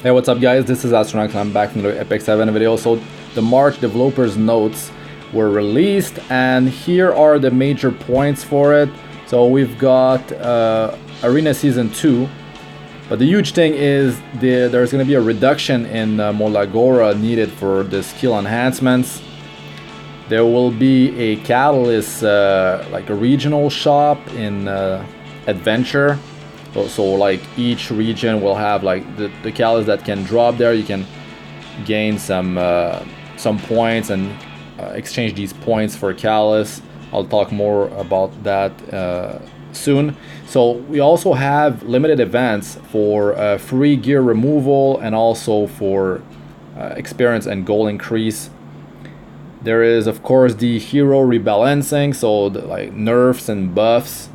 Hey, what's up guys, this is Astranox. I'm back from the Epic 7 video. So the March developers notes were released and here are the major points for it. So we've got Arena Season 2, but the huge thing is there's going to be a reduction in MolaGora needed for the skill enhancements. There will be a catalyst, like a regional shop in Adventure. So like each region will have like the catalyst that can drop there. You can gain some points and exchange these points for catalyst. I'll talk more about that soon. So we also have limited events for free gear removal and also for experience and goal increase. There is of course the hero rebalancing, so like nerfs and buffs.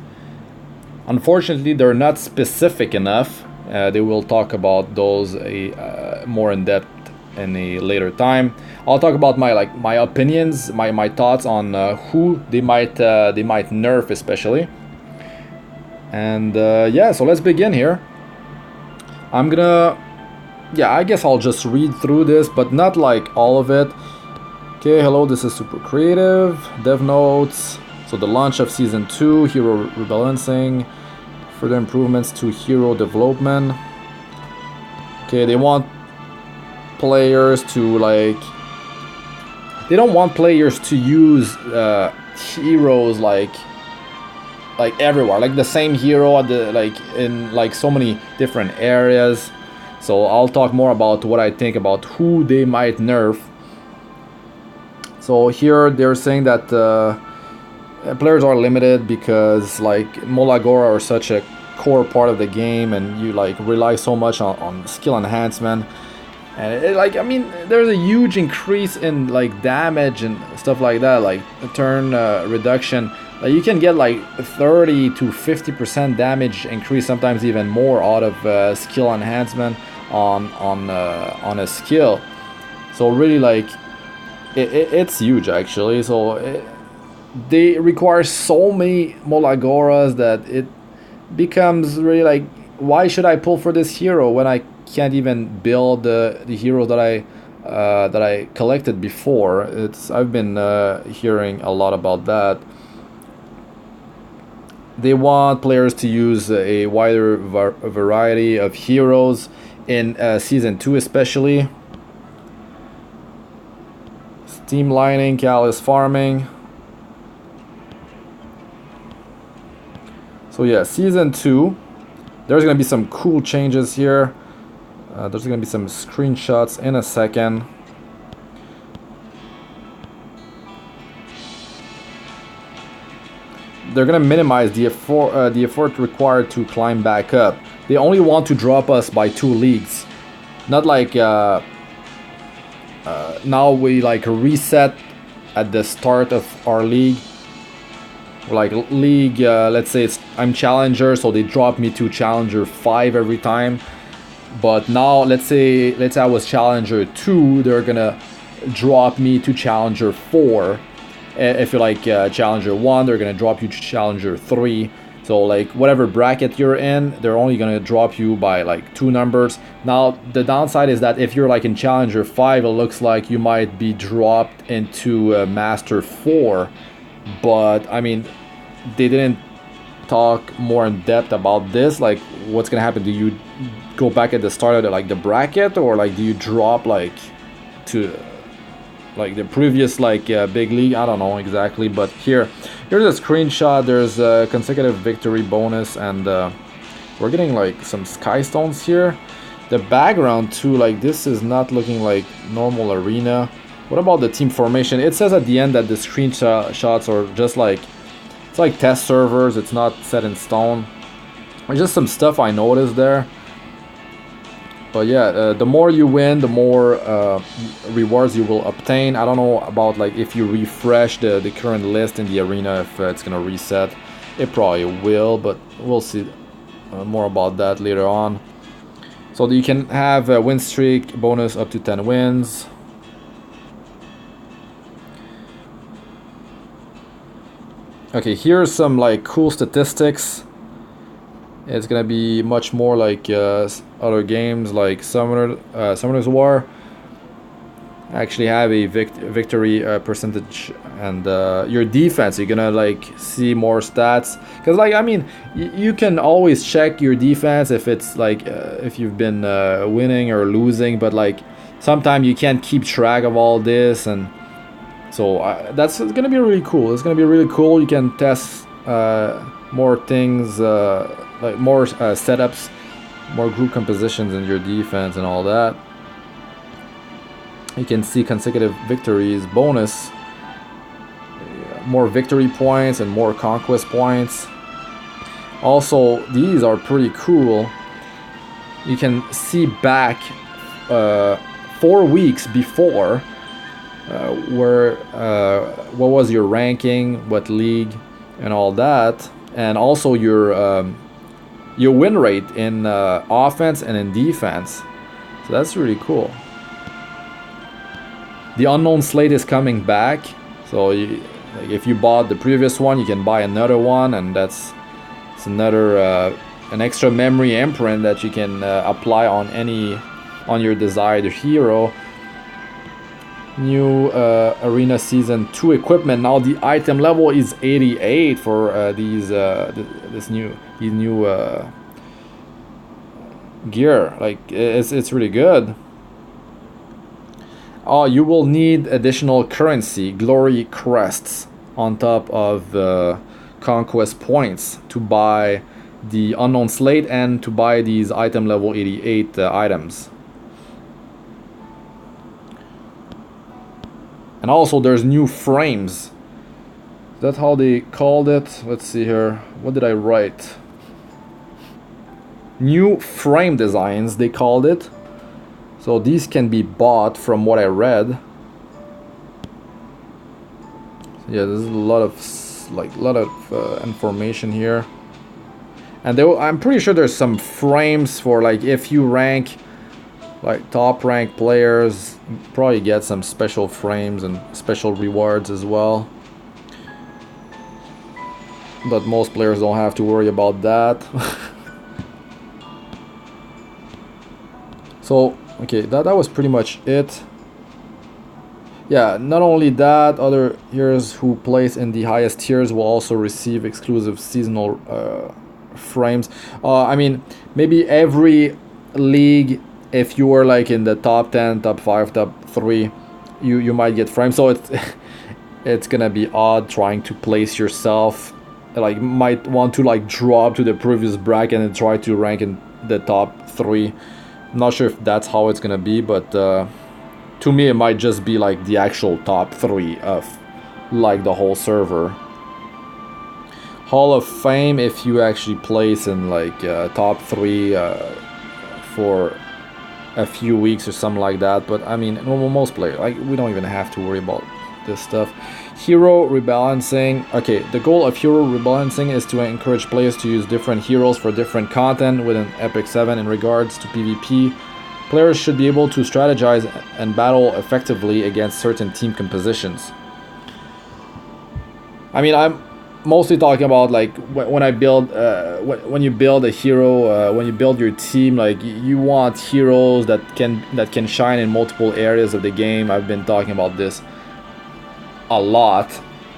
Unfortunately, they're not specific enough. They will talk about those more in depth in a later time. I'll talk about my opinions, my thoughts on who they might nerf especially. And yeah, so let's begin here. I'm gonna, yeah, I guess I'll just read through this, but not like all of it. Okay, hello, this is Super Creative, Dev Notes. So the launch of Season 2, Hero Rebalancing, further improvements to hero development. Okay, they want players to like... They don't want players to use heroes like everywhere, like the same hero at the in like so many different areas. So I'll talk more about what I think about who they might nerf. So here they're saying that players are limited because like MolaGora are such a core part of the game and you like rely so much on skill enhancement. And like, I mean, there's a huge increase in like damage and stuff like that, like a turn reduction. You can get like 30 to 50% damage increase, sometimes even more, out of skill enhancement on a skill. So really like it's huge actually. So they require so many MolaGoras that it becomes really like, why should I pull for this hero when I can't even build the hero that I collected before? I've been hearing a lot about that. They want players to use a wider variety of heroes in Season 2 especially. Streamlining, catalyst farming. So yeah, Season 2, there's going to be some cool changes here. There's going to be some screenshots in a second. They're going to minimize the effort required to climb back up. They only want to drop us by 2 leagues. Not like now we like reset at the start of our league. Like league, let's say I'm challenger, so they drop me to challenger 5 every time. But now let's say I was challenger 2, they're gonna drop me to challenger 4. If you're like challenger 1, they're gonna drop you to challenger 3. So like whatever bracket you're in, they're only gonna drop you by like 2 numbers. Now the downside is that if you're like in challenger 5, it looks like you might be dropped into master 4. But I mean, they didn't talk more in depth about this, like what's gonna happen. Do you go back at the start of the bracket, or like do you drop like to like the previous like big league? I don't know exactly, but here's a screenshot. There's a consecutive victory bonus, and we're getting like some sky stones here. The background too, like this is not looking like normal arena. What about the team formation? It says at the end that the screenshots are just like, it's like test servers, it's not set in stone. It's just some stuff I noticed there. But yeah, the more you win, the more rewards you will obtain. I don't know about like if you refresh the current list in the arena, if it's gonna reset. It probably will, but we'll see more about that later on. So you can have a win streak bonus up to 10 wins. Okay, here's some like cool statistics. It's gonna be much more like other games like Summoner's War. Actually have a victory percentage, and your defense, you're gonna like see more stats, because like I mean you can always check your defense if it's like if you've been winning or losing, but like sometimes you can't keep track of all this, and so that's gonna be really cool. It's gonna be really cool. You can test more things, like more setups, more group compositions in your defense and all that. You can see consecutive victories, bonus, more victory points and more conquest points. Also, these are pretty cool. You can see back 4 weeks before what was your ranking, what league, and all that, and also your win rate in offense and in defense. So that's really cool. The unknown slate is coming back, so like if you bought the previous one, you can buy another one, and it's another an extra memory imprint that you can apply on your desired hero. New arena season 2 equipment. Now the item level is 88 for these new gear. Like it's really good. Oh, you will need additional currency, glory crests, on top of the conquest points to buy the unknown slate and to buy these item level 88 items. And also there's new frames. Is that how they called it? Let's see here. What did I write? New frame designs, they called it. So these can be bought from what I read. Yeah, there's a lot of information here. And I'm pretty sure there's some frames for like if you rank like top ranked players, you probably get some special frames and special rewards as well. But most players don't have to worry about that. So okay, that was pretty much it. Yeah, not only that, other heroes who place in the highest tiers will also receive exclusive seasonal frames. I mean, maybe every league, if you were like in the top 10, top 5, top 3, you might get frames. So it's gonna be odd trying to place yourself. Like, might want to like drop to the previous bracket and try to rank in the top 3. I'm not sure if that's how it's gonna be, but to me it might just be like the actual top 3 of like the whole server. Hall of Fame, if you actually place in like top 3 for a few weeks or something like that. But I mean, most players, like, we don't even have to worry about this stuff. Hero rebalancing. Okay, the goal of hero rebalancing is to encourage players to use different heroes for different content within Epic 7. In regards to PvP, players should be able to strategize and battle effectively against certain team compositions. I mean, I'm mostly talking about like when I build, when you build a hero, when you build your team, like you want heroes that can shine in multiple areas of the game. I've been talking about this a lot,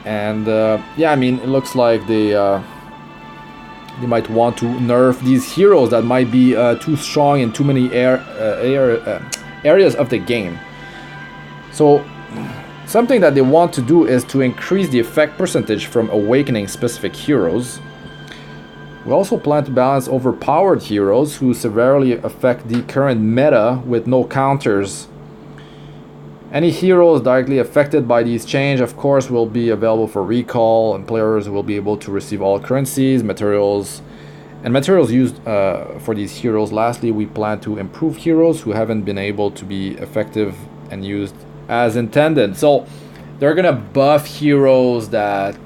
and yeah, I mean, it looks like they might want to nerf these heroes that might be too strong in too many areas of the game. So something that they want to do is to increase the effect percentage from awakening specific heroes. We also plan to balance overpowered heroes who severely affect the current meta with no counters. Any heroes directly affected by these changes, of course, will be available for recall, and players will be able to receive all currencies, materials used for these heroes. Lastly, we plan to improve heroes who haven't been able to be effective and used as intended. So they're gonna buff heroes that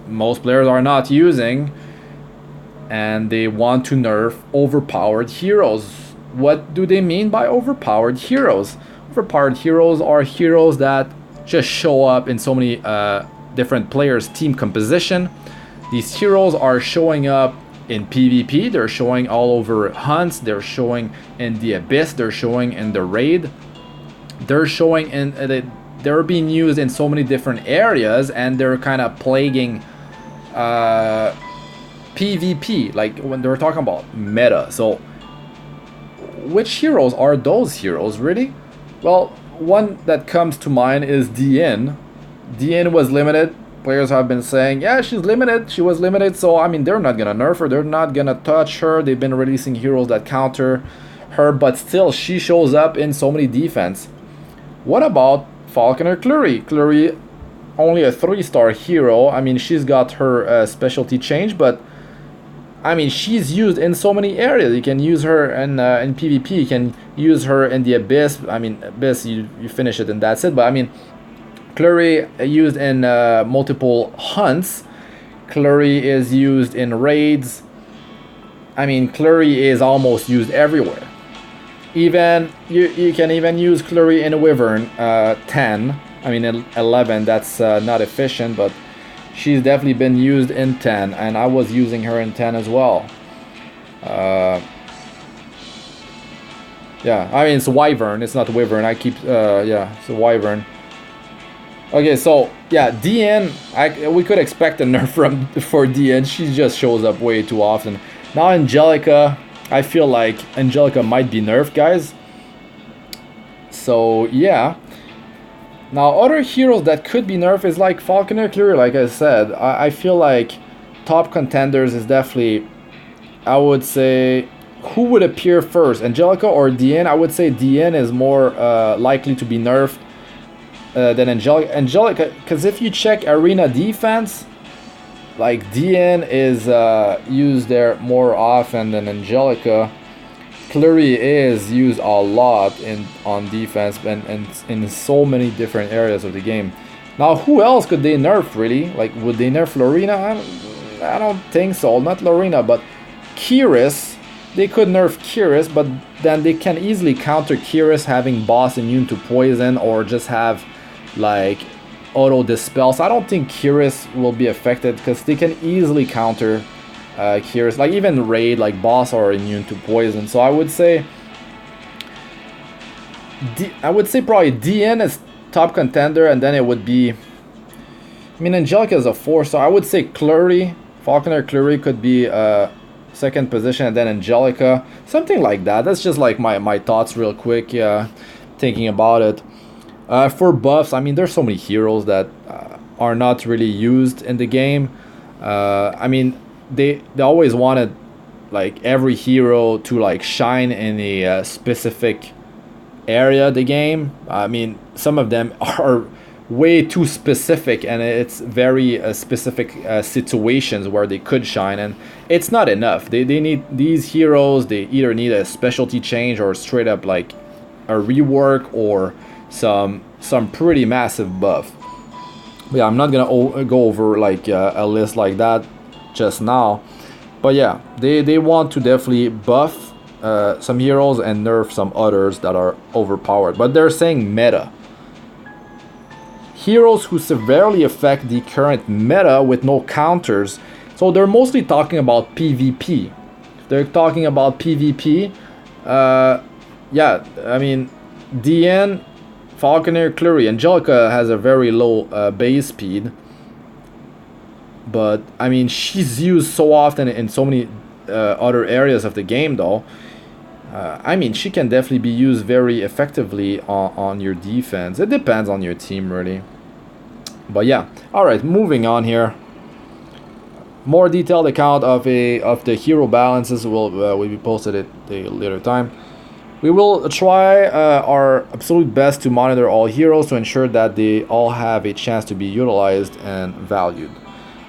most players are not using, and they want to nerf overpowered heroes. What do they mean by overpowered heroes? Overpowered heroes are heroes that just show up in so many different players' team composition. These heroes are showing up in PvP, they're showing all over hunts, they're showing in the Abyss, they're showing in the Raid, they're showing in they're being used in so many different areas, and they're kind of plaguing PvP, like when they're talking about meta. So which heroes are those heroes really? Well, one that comes to mind is DN. DN was limited. Players have been saying, yeah, she's limited, she was limited, so I mean, they're not gonna nerf her, they're not gonna touch her. They've been releasing heroes that counter her, but still she shows up in so many defense. What about Falconer Clury? Clury, only a 3-star hero. I mean, she's got her specialty change, but I mean, she's used in so many areas. You can use her in PvP, you can use her in the Abyss. I mean, Abyss, you finish it and that's it, but I mean, Clury used in multiple hunts. Clury is used in raids. I mean, Clury is almost used everywhere. Even you can even use Clury in Wyvern 10. I mean, in 11 that's not efficient, but she's definitely been used in 10, and I was using her in 10 as well. Yeah, I mean, it's Wyvern, it's not Wyvern. I keep yeah, it's a Wyvern. Okay, so yeah, DN, we could expect a nerf for DN. She just shows up way too often. Now Angelica, I feel like Angelica might be nerfed, guys. So yeah. Now other heroes that could be nerfed is like Falconer Clury. Like I said, I feel like top contenders is definitely, I would say, who would appear first, Angelica or DN? I would say DN is more likely to be nerfed than Angelica, because if you check arena defense, like DN is used there more often than Angelica. Clury is used a lot on defense and in so many different areas of the game. Now, who else could they nerf really? Like, would they nerf Lorena? I don't think so. Not Lorena, but Kiris. They could nerf Kiris, but then they can easily counter Kiris having boss immune to poison, or just have like auto dispel. So I don't think Kiris will be affected, because they can easily counter Kiris. Like even raid, like boss are immune to poison. So I would say probably DN is top contender, and then it would be, I mean, Angelica is a 4-star. I would say Clury, Falconer Clury could be second position, and then Angelica, something like that. That's just like my thoughts real quick, yeah, thinking about it. For buffs, I mean, there's so many heroes that are not really used in the game. I mean, they always wanted like every hero to like shine in a specific area of the game. I mean, some of them are way too specific, and it's very specific situations where they could shine, and it's not enough. They need these heroes, they either need a specialty change or straight up like a rework or some pretty massive buff. But yeah, I'm not gonna go over like a list like that just now, but yeah, they want to definitely buff some heroes and nerf some others that are overpowered. But they're saying meta heroes who severely affect the current meta with no counters. So they're mostly talking about PvP. They're talking about PvP. Yeah, I mean, DN, Falconer, Clury, Angelica has a very low base speed, but I mean, she's used so often in so many other areas of the game though. I mean, she can definitely be used very effectively on your defense. It depends on your team really. But yeah, alright, moving on here. More detailed account of the hero balances will be posted at a later time. We will try our absolute best to monitor all heroes to ensure that they all have a chance to be utilized and valued.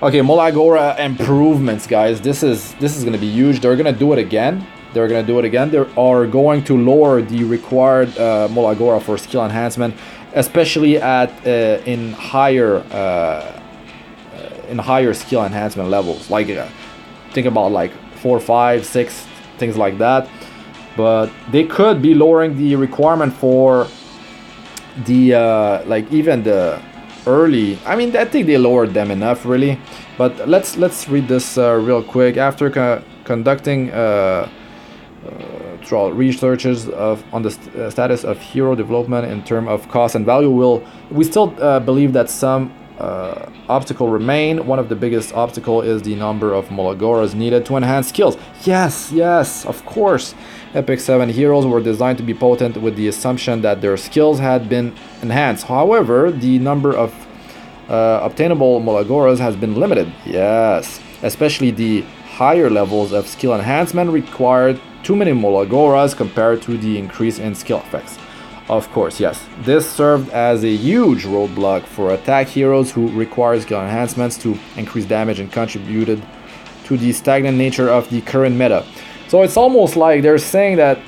Okay, MolaGora improvements, guys. This is gonna be huge. They're gonna do it again. They are going to lower the required MolaGora for skill enhancement, especially at in higher skill enhancement levels. Like think about like 4, 5, 6, things like that. But they could be lowering the requirement for the like even the early. I mean, I think they lowered them enough, really. But let's read this real quick. After conducting researches on the status of hero development in terms of cost and value, we still believe that some obstacle remain. One of the biggest obstacle is the number of MolaGoras needed to enhance skills. Yes, of course. Epic 7 heroes were designed to be potent with the assumption that their skills had been enhanced. However, the number of obtainable MolaGoras has been limited. Yes, especially the higher levels of skill enhancement required too many MolaGoras compared to the increase in skill effects. Of course, yes. This served as a huge roadblock for attack heroes who require skill enhancements to increase damage and contributed to the stagnant nature of the current meta. So it's almost like they're saying that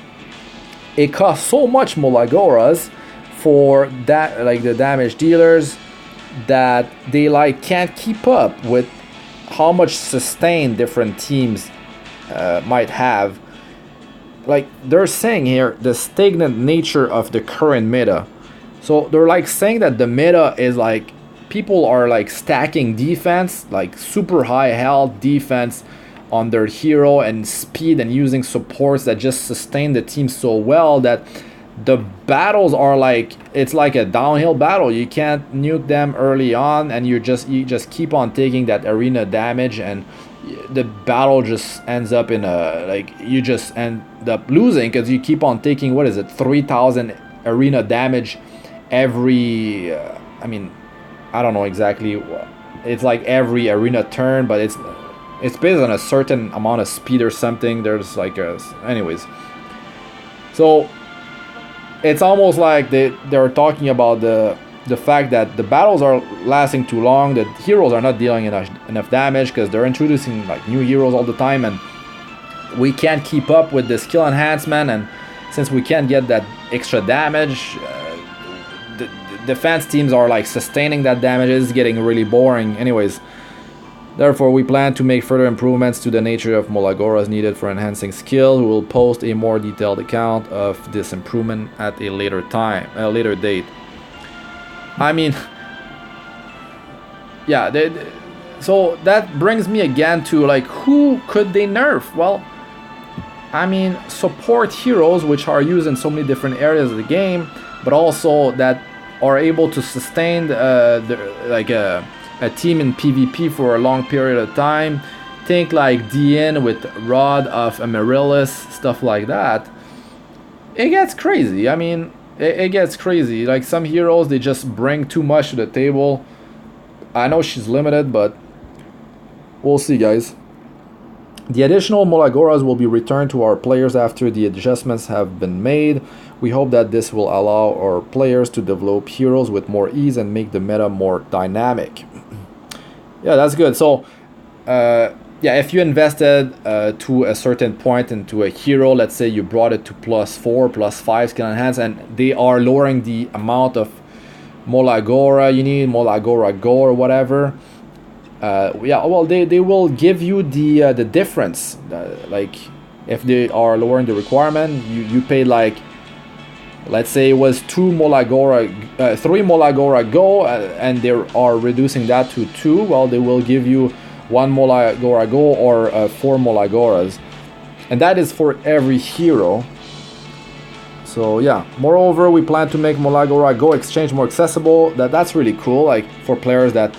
it costs so much MolaGoras for that, like the damage dealers, that they like can't keep up with how much sustain different teams might have. Like they're saying here, the stagnant nature of the current meta. So they're like saying that the meta is like people are like stacking defense, like super high health defense on their hero and speed, and using supports that just sustain the team so well that the battles are like, it's like a downhill battle. You can't nuke them early on, and you just keep on taking that arena damage, and the battle just ends up in a, like, you just end up losing because you keep on taking, what is it, 3,000 arena damage every I mean, I don't know exactly, it's like every arena turn, but it's based on a certain amount of speed or something. There's like anyways, so it's almost like they're talking about the fact that the battles are lasting too long, that heroes are not dealing enough damage because they're introducing like new heroes all the time, and we can't keep up with the skill enhancement. And since we can't get that extra damage, the defense teams are like sustaining that damage. It's getting really boring. Anyways, therefore we plan to make further improvements to the nature of MolaGoras needed for enhancing skill. We will post a more detailed account of this improvement at a later date. I mean, yeah, so that brings me again to like, who could they nerf? Well, I mean, support heroes, which are used in so many different areas of the game, but also that are able to sustain a team in PvP for a long period of time. Think like DN with Rod of Amaryllis, stuff like that. It gets crazy. I mean, it gets crazy. Like some heroes, they just bring too much to the table. I know she's limited, but we'll see, guys. The additional MolaGoras will be returned to our players after the adjustments have been made. We hope that this will allow our players to develop heroes with more ease and make the meta more dynamic. Yeah, that's good. So, yeah, if you invested to a certain point into a hero, let's say you brought it to +4, +5 skill enhance, and they are lowering the amount of MolaGora you need, MolaGora Go or whatever. Yeah, well, they will give you the difference. Like, if they are lowering the requirement, you paid like, let's say it was 3 MolaGora Go, and they are reducing that to 2. Well, they will give you 1 MolaGora Go or 4 MolaGoras, and that is for every hero. So yeah, moreover, we plan to make MolaGora Go exchange more accessible. That's really cool, like for players that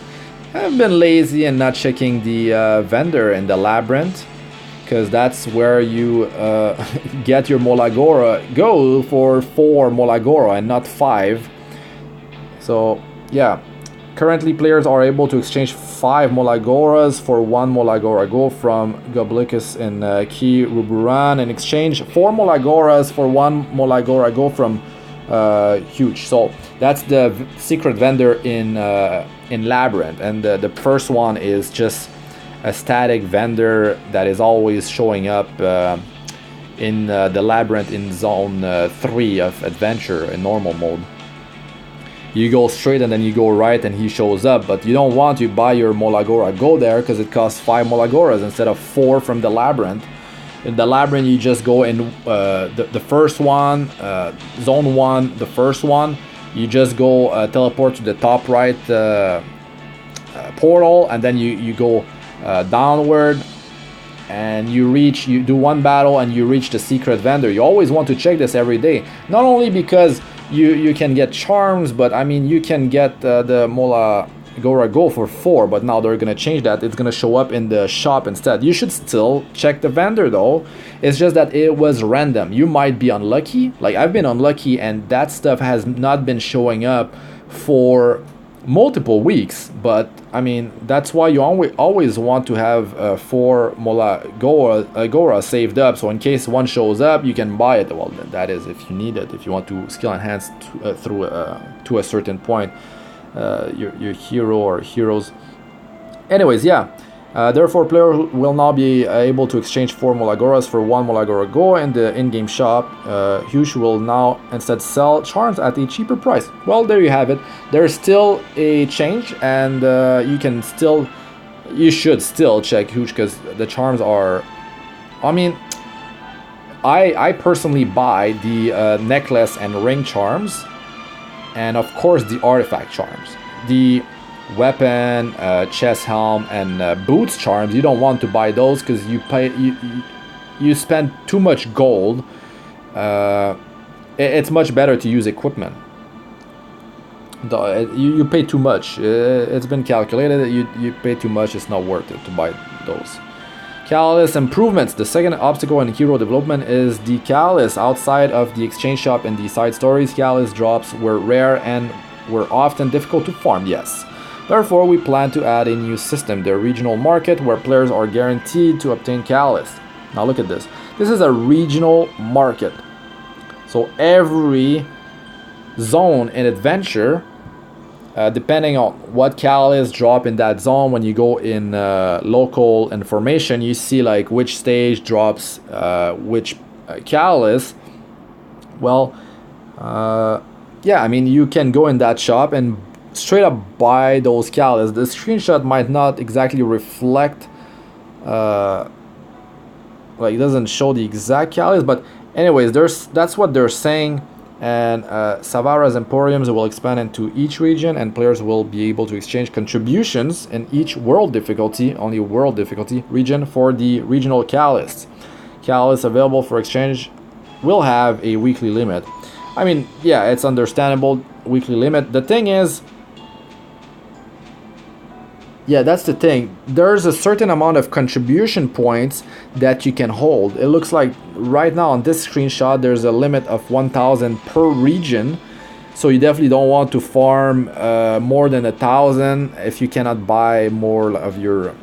have been lazy and not checking the vendor in the labyrinth, because that's where you get your MolaGora Go for 4 MolaGora and not 5. So yeah, currently players are able to exchange 5 MolaGoras for 1 MolaGora Go from Goblicus and Ki Ruburan, and exchange 4 MolaGoras for 1 MolaGora Go from Huge. So that's the secret vendor in Labyrinth, and the first one is just a static vendor that is always showing up in the Labyrinth in zone 3 of adventure in normal mode. You go straight and then you go right and he shows up, but you don't want to buy your MolaGora Go there because it costs 5 MolaGoras instead of 4 from the Labyrinth. In the Labyrinth, you just go in the first one, zone 1, the first one, You just go teleport to the top right portal, and then you go downward, and you do one battle and you reach the secret vendor. You always want to check this every day, not only because you can get charms, but I mean you can get the MolaGora Go for 4, but now they're gonna change that. It's gonna show up in the shop instead. You should still check the vendor though. It's just that it was random. You might be unlucky, like I've been unlucky, and that stuff has not been showing up for multiple weeks. But I mean, that's why you always want to have 4 MolaGora saved up, so in case one shows up you can buy it. Well, that is if you need it, if you want to skill enhance through to a certain point your hero or heroes. Anyways, yeah, therefore player will now be able to exchange 4 MolaGoras for 1 MolaGora Go in the in-game shop. HowTo will now instead sell charms at a cheaper price. Well, there you have it. There's still a change, and you should still check HowTo, because the charms are, I mean, I personally buy the necklace and ring charms, and of course the artifact charms. The weapon, chest helm, and boots charms, you don't want to buy those because you spend too much gold. It's much better to use equipment. You pay too much. It's been calculated that you pay too much. It's not worth it to buy those. Catalyst improvements. The second obstacle in hero development is the catalyst. Outside of the exchange shop and the side stories, catalyst drops were rare and were often difficult to farm. Yes. Therefore, we plan to add a new system, the regional market, where players are guaranteed to obtain catalyst. Now look at this. This is a regional market. So every zone in adventure, depending on what catalyst drop in that zone, when you go in local information, you see like which stage drops which catalyst. Well, yeah, I mean, you can go in that shop and straight up buy those catalysts. The screenshot might not exactly reflect, like it doesn't show the exact catalyst, but anyways, that's what they're saying. And Savara's Emporiums will expand into each region, and players will be able to exchange contributions in each world difficulty, only world difficulty region, for the regional catalysts. Catalysts available for exchange will have a weekly limit. I mean, yeah, it's understandable, weekly limit. The thing is, yeah, that's the thing. There's a certain amount of contribution points that you can hold. It looks like right now on this screenshot there's a limit of 1,000 per region. So you definitely don't want to farm more than 1,000 if you cannot buy more of your...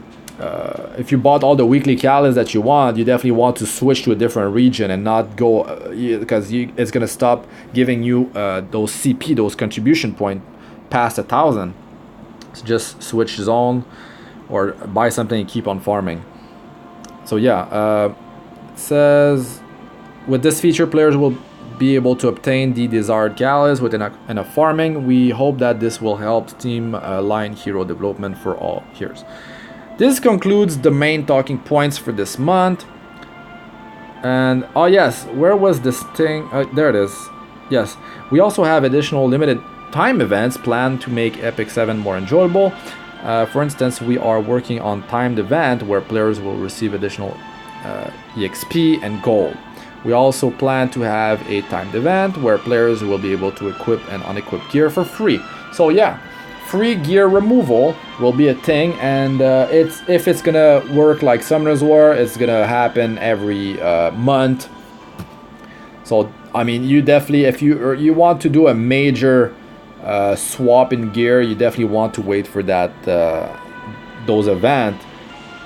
if you bought all the weekly catalysts that you want, you definitely want to switch to a different region and not go... because it's going to stop giving you those CP, those contribution point past 1,000. Just switch zone or buy something and keep on farming. So yeah, it says with this feature players will be able to obtain the desired catalyst within a farming. We hope that this will help streamline hero development for all heroes. This concludes the main talking points for this month. And oh yes, where was this thing? There it is. Yes, we also have additional limited time events planned to make Epic 7 more enjoyable. For instance, we are working on timed event where players will receive additional EXP and gold. We also plan to have a timed event where players will be able to equip and unequip gear for free. So yeah, free gear removal will be a thing, and if it's gonna work like Summoner's War, it's gonna happen every month. So I mean, you definitely, if you want to do a major swap in gear, you definitely want to wait for that those events,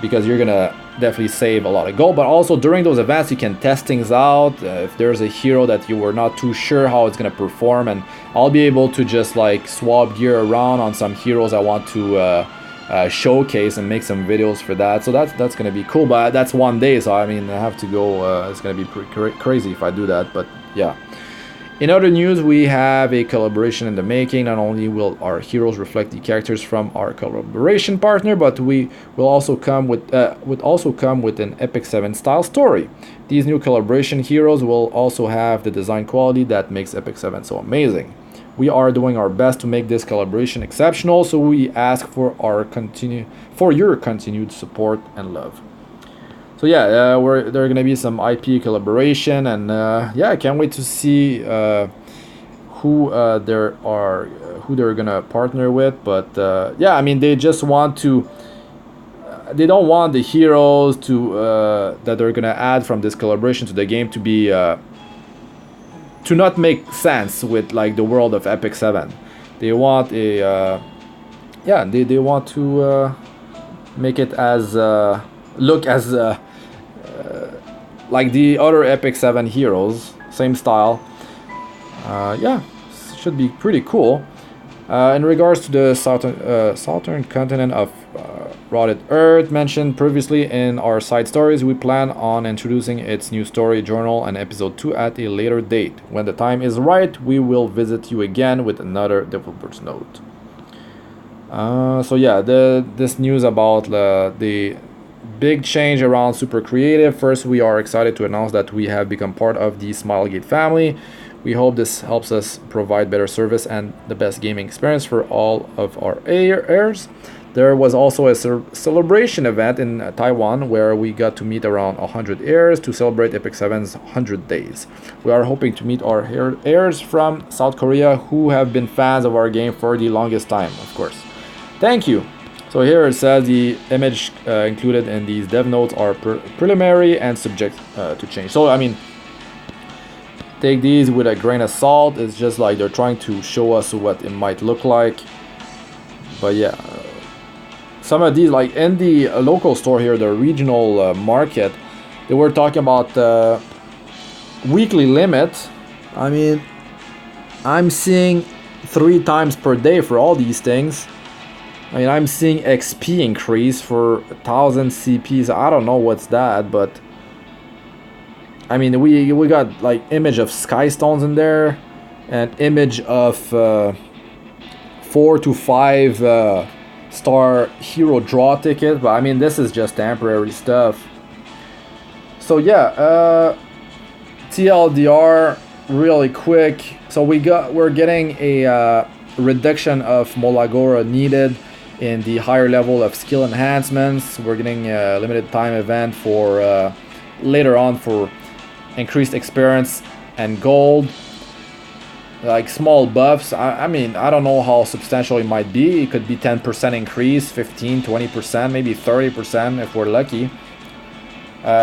because you're gonna definitely save a lot of gold. But also during those events you can test things out. If there's a hero that you were not too sure how it's gonna perform, and I'll be able to just like swap gear around on some heroes I want to showcase and make some videos for that. So that's gonna be cool, but that's one day, so I mean I have to go. It's gonna be pretty crazy if I do that, but yeah. In other news, we have a collaboration in the making. Not only will our heroes reflect the characters from our collaboration partner, but we will also come with an Epic 7 style story. These new collaboration heroes will also have the design quality that makes Epic 7 so amazing. We are doing our best to make this collaboration exceptional, so we ask for your continued support and love. So yeah, there are gonna be some IP collaboration, and yeah, I can't wait to see who they're gonna partner with. But yeah, I mean, they just want to. They don't want the heroes to that they're gonna add from this collaboration to the game to be to not make sense with like the world of Epic 7. They want a yeah, they want to make it as look as like the other Epic 7 heroes, same style. Yeah, should be pretty cool. In regards to the southern continent of Rotted Earth mentioned previously in our side stories, we plan on introducing its new story journal and episode 2 at a later date. When the time is right, we will visit you again with another developer's note. So yeah, this news about the big change around Super Creative. First, we are excited to announce that we have become part of the Smilegate family. We hope this helps us provide better service and the best gaming experience for all of our heirs. There was also a celebration event in Taiwan where we got to meet around 100 heirs to celebrate Epic 7's 100 days. We are hoping to meet our heirs from South Korea who have been fans of our game for the longest time, of course. Thank you. So here it says the image included in these dev notes are preliminary and subject to change. So I mean, take these with a grain of salt. It's just like they're trying to show us what it might look like. But yeah, some of these, like in the local store here, the regional market, they were talking about weekly limit. I mean, I'm seeing 3 times per day for all these things. I mean, I'm seeing XP increase for 1000 CPs. I don't know what's that, but I mean, we got like image of sky stones in there, and image of 4 to 5 star hero draw ticket. But I mean, this is just temporary stuff. So yeah, TLDR really quick. So we're getting a reduction of MolaGora needed in the higher level of skill enhancements. We're getting a limited time event for later on for increased experience and gold, like small buffs. I mean, I don't know how substantial it might be. It could be 10% increase, 15, 20%, maybe 30% if we're lucky.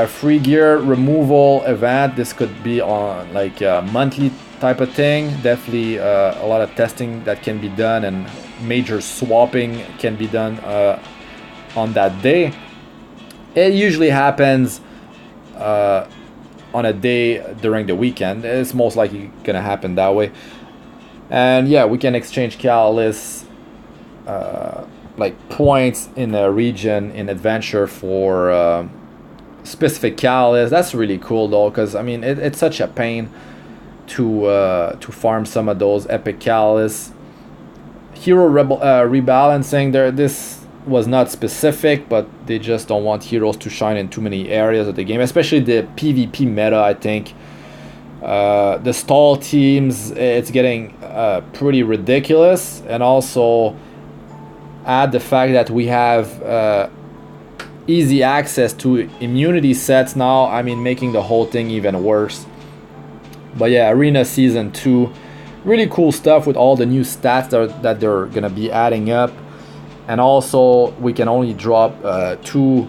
Free gear removal event. This could be on like a monthly type of thing. Definitely a lot of testing that can be done, and major swapping can be done on that day. It usually happens on a day during the weekend. It's most likely gonna happen that way. And yeah, we can exchange catalysts like points in a region in adventure for specific catalysts. That's really cool though, because I mean it's such a pain to farm some of those epic catalysts. Hero rebalancing, this was not specific, but they just don't want heroes to shine in too many areas of the game, especially the PvP meta. I think the stall teams, it's getting pretty ridiculous. And also add the fact that we have easy access to immunity sets now. I mean, making the whole thing even worse. But yeah, Arena Season 2, really cool stuff with all the new stats that they're gonna be adding up. And also we can only drop two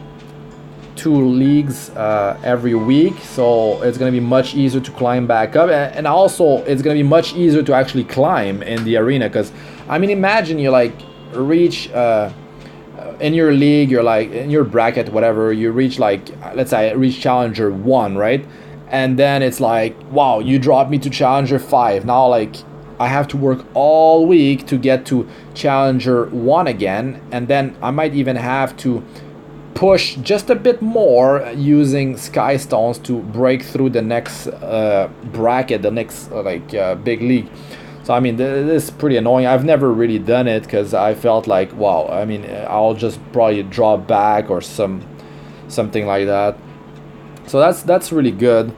leagues every week, so it's gonna be much easier to climb back up. And also it's gonna be much easier to actually climb in the arena, because I mean, imagine you like reach in your league, you're like in your bracket, whatever, you reach like, let's say reach Challenger 1, right? And then it's like, wow, you dropped me to Challenger 5. Now like I have to work all week to get to Challenger 1 again, and then I might even have to push just a bit more using Sky Stones to break through the next bracket, the next big league. So I mean, this is pretty annoying. I've never really done it because I felt like, wow, I mean, I'll just probably drop back or something like that. So that's really good.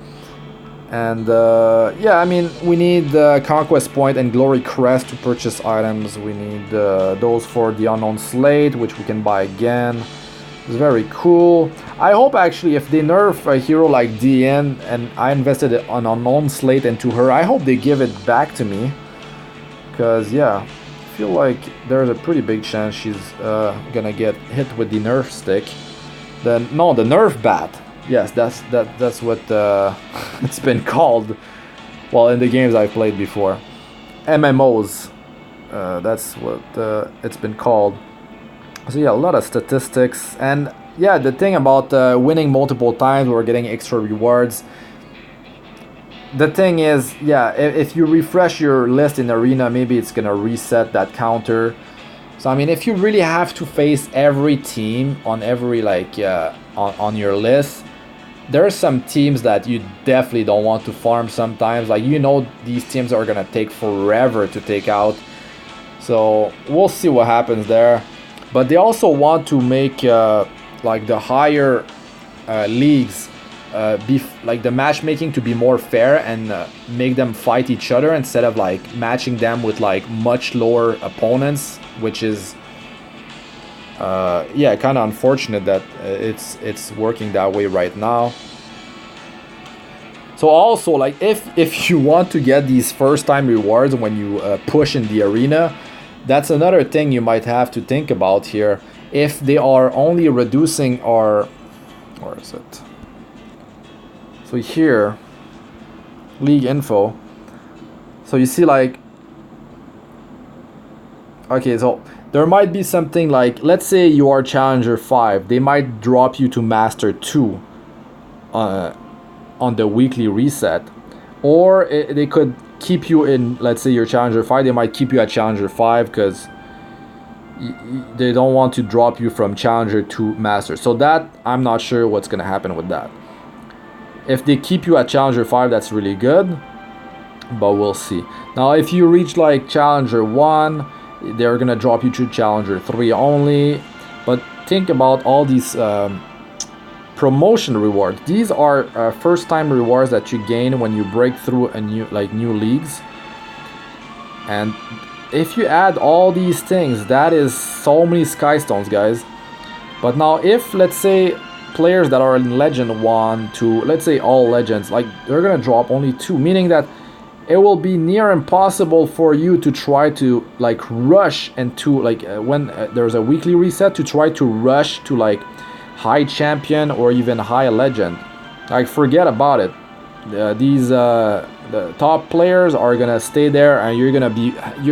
And yeah, I mean, we need Conquest Point and Glory Crest to purchase items. We need those for the Unknown Slate, which we can buy again. It's very cool. I hope actually if they nerf a hero like DN and I invested an Unknown Slate into her, I hope they give it back to me. Because yeah, I feel like there's a pretty big chance she's gonna get hit with the nerf stick. The nerf bat. Yes, that's what it's been called. Well, in the games I've played before, MMOs. That's what it's been called. So yeah, a lot of statistics, and yeah, the thing about winning multiple times or getting extra rewards. The thing is, yeah, if you refresh your list in Arena, maybe it's gonna reset that counter. So I mean, if you really have to face every team on every like on your list, there are some teams that you definitely don't want to farm sometimes. Like, you know, these teams are gonna take forever to take out. So we'll see what happens there. But they also want to make like the higher leagues like the matchmaking to be more fair and make them fight each other instead of like matching them with like much lower opponents, which is yeah, kind of unfortunate that it's working that way right now. So also, like, if you want to get these first time rewards when you push in the arena, that's another thing you might have to think about here. If they are only reducing our, where is it? So here, league info. So you see, like, okay, so there might be something like, let's say you are Challenger 5, they might drop you to Master 2 on the weekly reset. Or they could keep you in, let's say you're Challenger 5, they might keep you at Challenger 5 because they don't want to drop you from Challenger to Master. So that, I'm not sure what's going to happen with that. If they keep you at Challenger 5, that's really good, but we'll see. Now, if you reach like Challenger 1, they're going to drop you to Challenger 3 only. But think about all these promotion rewards. These are first time rewards that you gain when you break through a new leagues. And if you add all these things, that is so many sky stones, guys. But now if, let's say, players that are in Legend 1 to, let's say, all Legends, like, they're gonna drop only 2, meaning that it will be near impossible for you to try to like rush into like when there's a weekly reset, to try to rush to like high champion or even high legend. Like, forget about it. The top players are gonna stay there, and you're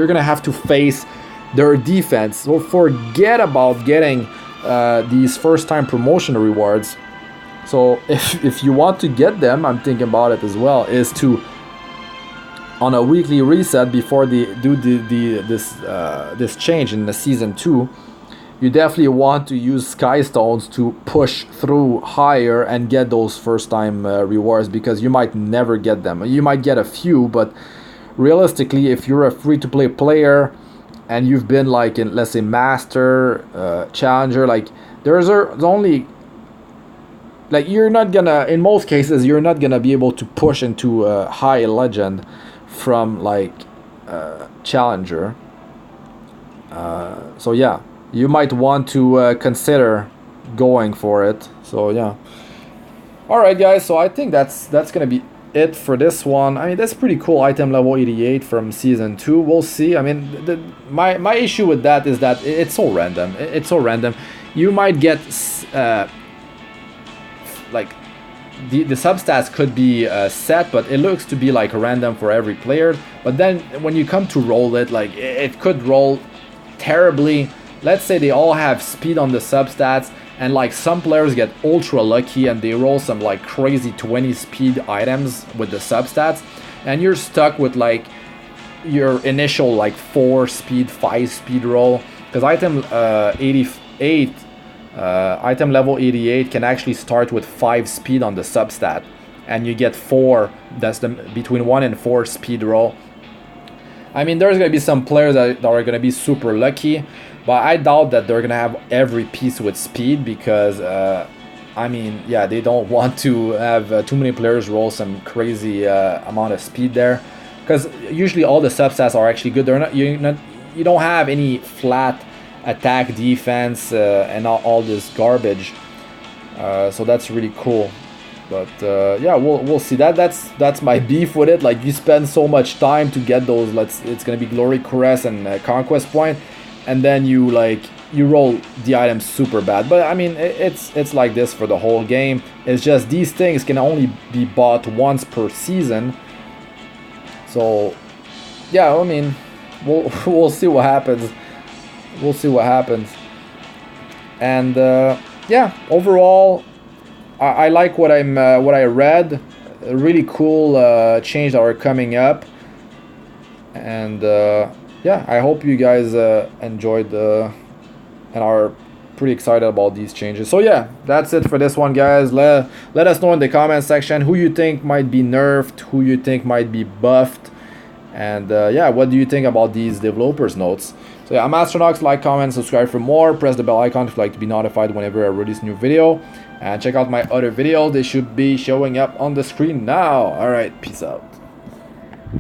gonna have to face their defense. So forget about getting these first time promotion rewards. So if you want to get them, I'm thinking about it as well, is to, on a weekly reset before they do this change in the season 2, you definitely want to use sky stones to push through higher and get those first time rewards, because you might never get them. You might get a few, but realistically, if you're a free to play player and you've been like in, let's say, Master, Challenger, like there's only, like, you're not gonna, in most cases, you're not gonna be able to push into a high legend from like Challenger. So yeah, you might want to consider going for it. So yeah. Alright guys, so I think that's gonna be it for this one. I mean, that's pretty cool. Item level 88 from season 2. We'll see. I mean, my issue with that is that it's so random. It's so random. You might get like the substats could be set, but it looks to be like random for every player. But then when you come to roll it, like, it could roll terribly. Let's say they all have speed on the substats, and like some players get ultra lucky and they roll some like crazy 20 speed items with the substats, and you're stuck with like your initial like 4 speed, 5 speed roll. Because item 88, item level 88 can actually start with 5 speed on the substat, and you get 4, that's the between 1 and 4 speed roll. I mean, there's gonna be some players that are gonna be super lucky, but I doubt that they're gonna have every piece with speed, because I mean, yeah, they don't want to have too many players roll some crazy amount of speed there, because usually all the substats are actually good. They're not you don't have any flat attack, defense, and all this garbage. So that's really cool. But yeah, we'll see. That's my beef with it. Like, you spend so much time to get those. It's gonna be Glory Caress and Conquest Point, and then you roll the items super bad. But I mean, it's like this for the whole game. It's just these things can only be bought once per season. So yeah, I mean, we'll see what happens. We'll see what happens. And yeah, overall, I like what I read. A really cool change that are coming up. And yeah, I hope you guys enjoyed and are pretty excited about these changes. So yeah, that's it for this one, guys. Let us know in the comment section who you think might be nerfed, who you think might be buffed, and yeah, what do you think about these developers notes. So yeah, I'm Astranox. Like, comment, subscribe for more. Press the bell icon if you'd like to be notified whenever I release a new video, and check out my other videos. They should be showing up on the screen now. All right, peace out.